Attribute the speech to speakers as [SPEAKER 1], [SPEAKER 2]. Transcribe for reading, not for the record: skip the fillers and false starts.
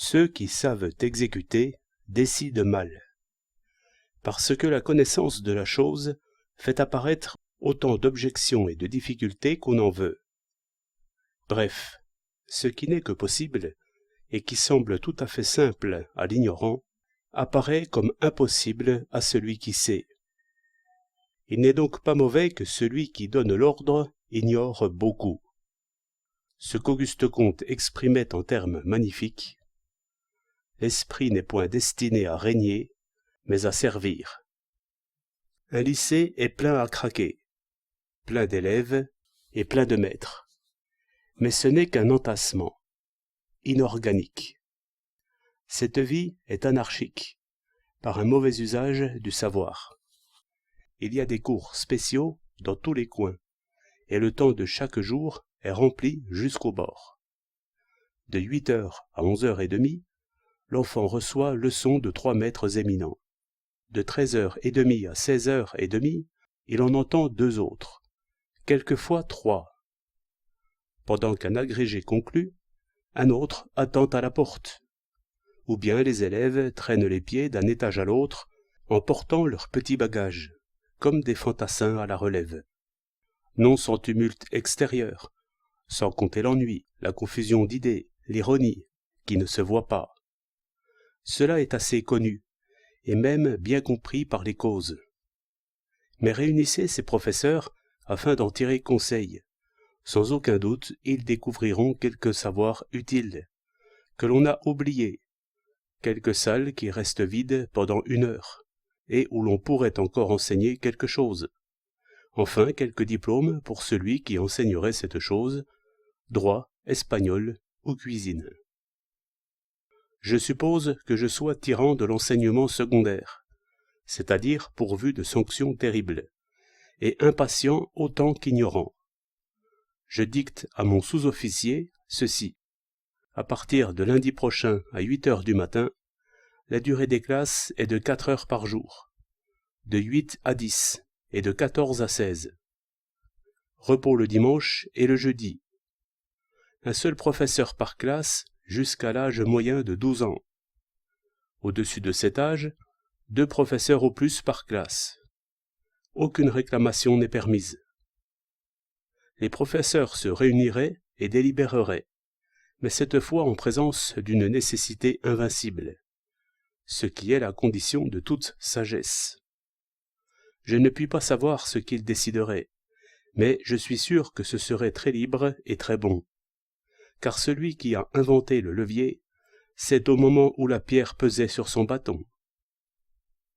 [SPEAKER 1] Ceux qui savent exécuter décident mal, parce que la connaissance de la chose fait apparaître autant d'objections et de difficultés qu'on en veut. Bref, ce qui n'est que possible, et qui semble tout à fait simple à l'ignorant, apparaît comme impossible à celui qui sait. Il n'est donc pas mauvais que celui qui donne l'ordre ignore beaucoup. Ce qu'Auguste Comte exprimait en termes magnifiques: l'esprit n'est point destiné à régner, mais à servir. Un lycée est plein à craquer, plein d'élèves et plein de maîtres. Mais ce n'est qu'un entassement, inorganique. Cette vie est anarchique, par un mauvais usage du savoir. Il y a des cours spéciaux dans tous les coins, et le temps de chaque jour est rempli jusqu'au bord. De 8h à 11h30, l'enfant reçoit leçon de 3 maîtres éminents. De 13h30 à 16h30, il en entend 2 autres, quelquefois 3. Pendant qu'un agrégé conclut, un autre attend à la porte. Ou bien les élèves traînent les pieds d'un étage à l'autre en portant leurs petits bagages, comme des fantassins à la relève. Non sans tumulte extérieur, sans compter l'ennui, la confusion d'idées, l'ironie, qui ne se voit pas. Cela est assez connu, et même bien compris par les causes. Mais réunissez ces professeurs afin d'en tirer conseil. Sans aucun doute, ils découvriront quelques savoirs utiles, que l'on a oubliés, quelques salles qui restent vides pendant 1 heure, et où l'on pourrait encore enseigner quelque chose. Enfin, quelques diplômes pour celui qui enseignerait cette chose, droit, espagnol ou cuisine. Je suppose que je sois tyran de l'enseignement secondaire, c'est-à-dire pourvu de sanctions terribles, et impatient autant qu'ignorant. Je dicte à mon sous-officier ceci: à partir de lundi prochain à 8h du matin, la durée des classes est de 4 heures par jour, de 8 à 10 et de 14 à 16. Repos le dimanche et le jeudi. Un seul professeur par classe jusqu'à l'âge moyen de 12 ans. Au-dessus de cet âge, 2 professeurs au plus par classe. Aucune réclamation n'est permise. Les professeurs se réuniraient et délibéreraient, mais cette fois en présence d'une nécessité invincible, ce qui est la condition de toute sagesse. Je ne puis pas savoir ce qu'ils décideraient, mais je suis sûr que ce serait très libre et très bon, car celui qui a inventé le levier, c'est au moment où la pierre pesait sur son bâton,